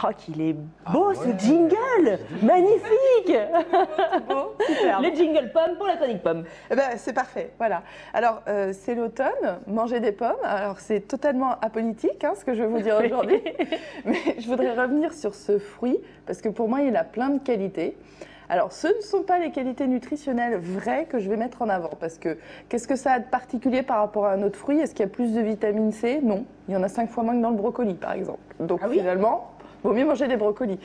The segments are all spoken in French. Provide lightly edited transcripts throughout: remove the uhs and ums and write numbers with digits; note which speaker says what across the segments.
Speaker 1: Oh, qu'il est beau ce jingle! Magnifique!
Speaker 2: Beau, super.
Speaker 1: Le jingle pomme pour la chronique pomme.
Speaker 2: Eh ben, c'est parfait, voilà. Alors, c'est l'automne, manger des pommes. Alors, c'est totalement apolitique, ce que je vais vous dire aujourd'hui. Mais je voudrais revenir sur ce fruit, parce que pour moi, il a plein de qualités. Alors, ce ne sont pas les qualités nutritionnelles vraies que je vais mettre en avant, parce que qu'est-ce que ça a de particulier par rapport à un autre fruit? Est-ce qu'il y a plus de vitamine C? Non. Il y en a 5 fois moins que dans le brocoli, par exemple. Donc, finalement, vaut mieux manger des brocolis.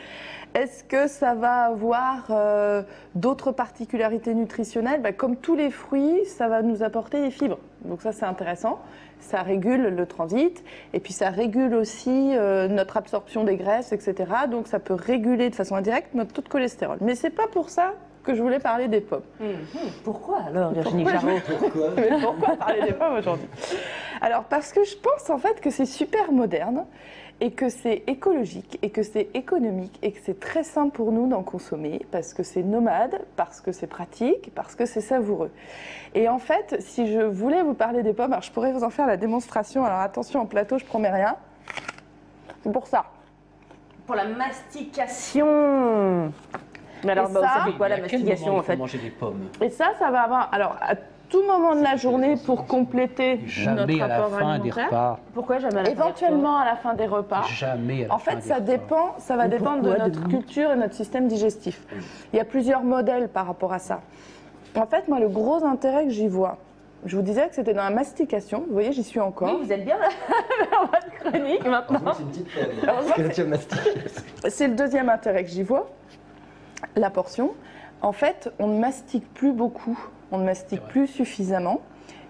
Speaker 2: Est-ce que ça va avoir d'autres particularités nutritionnelles? Comme tous les fruits, ça va nous apporter des fibres. Donc ça, c'est intéressant. Ça régule le transit et puis ça régule aussi notre absorption des graisses, etc. Donc ça peut réguler de façon indirecte notre taux de cholestérol. Mais c'est pas pour ça que je voulais parler des pommes.
Speaker 1: Pourquoi alors, Virginie Charot?
Speaker 2: Mais pourquoi parler des pommes aujourd'hui? Alors parce que je pense en fait que c'est super moderne et que c'est écologique et que c'est économique et que c'est très simple pour nous d'en consommer parce que c'est nomade, parce que c'est pratique, parce que c'est savoureux. Et en fait, si je voulais vous parler des pommes, alors je pourrais vous en faire la démonstration. Alors attention, en plateau, je promets rien. C'est pour ça.
Speaker 1: Pour la mastication. Mais alors, ça fait quoi la mastication en fait?
Speaker 3: Manger des pommes.
Speaker 2: Et ça va avoir. Alors, à tout moment de la journée pour compléter
Speaker 3: jamais
Speaker 2: notre
Speaker 3: à la
Speaker 2: rapport
Speaker 3: fin
Speaker 2: alimentaire.
Speaker 3: des repas.
Speaker 1: Pourquoi jamais à la fin
Speaker 2: Éventuellement à la fin des repas.
Speaker 3: Jamais à la
Speaker 2: En
Speaker 3: fin
Speaker 2: fait,
Speaker 3: des
Speaker 2: ça
Speaker 3: repas.
Speaker 2: dépend. Ça va dépendre de notre culture et notre système digestif. Il y a plusieurs modèles par rapport à ça. En fait, moi, le gros intérêt que j'y vois, je vous disais que c'était dans la mastication. Vous voyez, j'y suis encore.
Speaker 1: Oui, vous êtes bien là dans votre chronique maintenant.
Speaker 4: C'est une petite pomme.
Speaker 2: C'est le deuxième intérêt que j'y vois, la portion. En fait, on ne mastique plus beaucoup, on ne mastique plus suffisamment.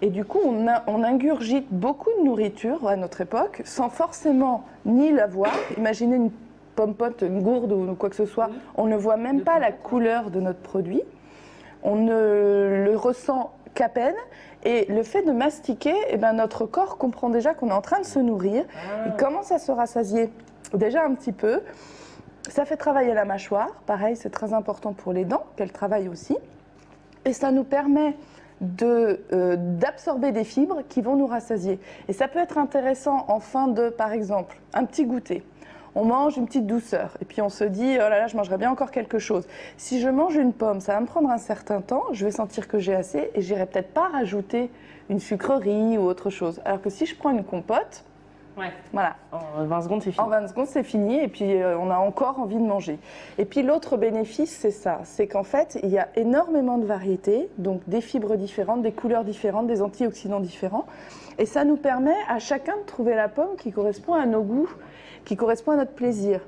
Speaker 2: Et du coup, on ingurgite beaucoup de nourriture à notre époque sans forcément ni la voir. Imaginez une pomme-pote, une gourde ou quoi que ce soit. On ne voit même pas la couleur de notre produit. On ne le ressent qu'à peine. Et le fait de mastiquer, notre corps comprend déjà qu'on est en train de se nourrir. Il commence à se rassasier déjà un petit peu. Ça fait travailler la mâchoire. Pareil, c'est très important pour les dents, qu'elles travaillent aussi. Et ça nous permet d'absorber des fibres qui vont nous rassasier. Et ça peut être intéressant en fin de, par exemple, un petit goûter. On mange une petite douceur et puis on se dit oh là là, je mangerais bien encore quelque chose. Si je mange une pomme, ça va me prendre un certain temps, je vais sentir que j'ai assez et j'irai peut-être pas rajouter une sucrerie ou autre chose. Alors que si je prends une compote, voilà.
Speaker 1: En 20 secondes, c'est fini.
Speaker 2: En 20 secondes, c'est fini et puis on a encore envie de manger. Et puis l'autre bénéfice, c'est ça, c'est qu'en fait, il y a énormément de variétés, donc des fibres différentes, des couleurs différentes, des antioxydants différents. Et ça nous permet à chacun de trouver la pomme qui correspond à nos goûts, qui correspond à notre plaisir.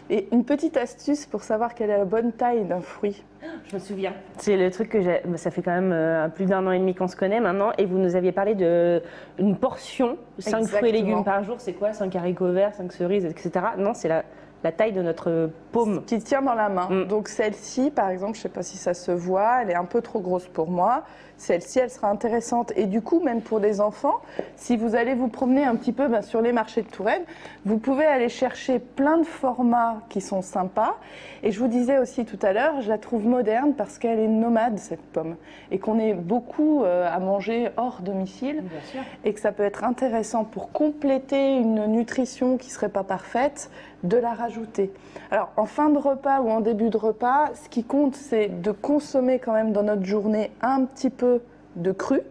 Speaker 2: Et une petite astuce pour savoir quelle est la bonne taille d'un fruit.
Speaker 1: Je me souviens. C'est le truc que j'ai. Ça fait quand même plus d'1 an et demi qu'on se connaît maintenant. Et vous nous aviez parlé d'une portion, 5 fruits et légumes par jour. C'est quoi? 5 haricots verts, 5 cerises, etc. Non, c'est la taille de notre paume.
Speaker 2: Qui tient dans la main. Donc celle-ci, par exemple, je ne sais pas si ça se voit, elle est un peu trop grosse pour moi. Celle-ci, elle sera intéressante. Et du coup, même pour des enfants, si vous allez vous promener un petit peu sur les marchés de Touraine, vous pouvez aller chercher plein de formats qui sont sympas. Et je vous disais aussi tout à l'heure, je la trouve moderne parce qu'elle est nomade, cette pomme. Et qu'on est beaucoup à manger hors domicile.
Speaker 1: Bien sûr.
Speaker 2: Et que ça peut être intéressant pour compléter une nutrition qui ne serait pas parfaite, de la rajouter. Alors, en fin de repas ou en début de repas, ce qui compte, c'est de consommer quand même dans notre journée un petit peu de cru,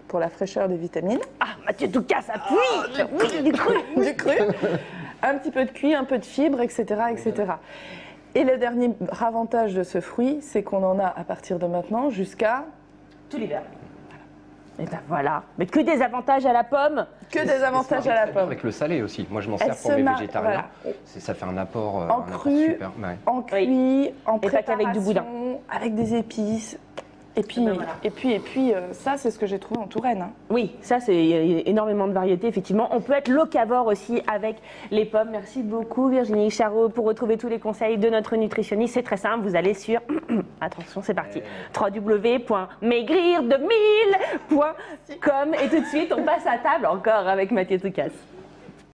Speaker 2: pour la fraîcheur des vitamines.
Speaker 1: Ah, Mathieu Toukas appuie. Oui, du cru.
Speaker 2: Du cru. Un petit peu de cuit, un peu de fibres, etc., etc. Et le dernier avantage de ce fruit, c'est qu'on en a à partir de maintenant jusqu'à...
Speaker 1: tout l'hiver. Et ben voilà. Mais que des avantages à la pomme.
Speaker 2: Que des avantages à la pomme.
Speaker 4: Avec le salé aussi. Moi, je m'en sers pour les végétariens. Voilà. Ça fait un apport,
Speaker 2: en cru,
Speaker 4: super. Ouais.
Speaker 2: En cuit, en
Speaker 1: préparation, pas qu'avec du boudin.
Speaker 2: Avec des épices. Et puis, ça, c'est ce que j'ai trouvé en Touraine.
Speaker 1: Oui, ça, c'est énormément de variétés, effectivement. On peut être locavore aussi avec les pommes. Merci beaucoup, Virginie Charot. Pour retrouver tous les conseils de notre nutritionniste, c'est très simple. Vous allez sur, attention, c'est parti, www.maigrir2000.com. Et tout de suite, on passe à table encore avec Mathieu Toukas.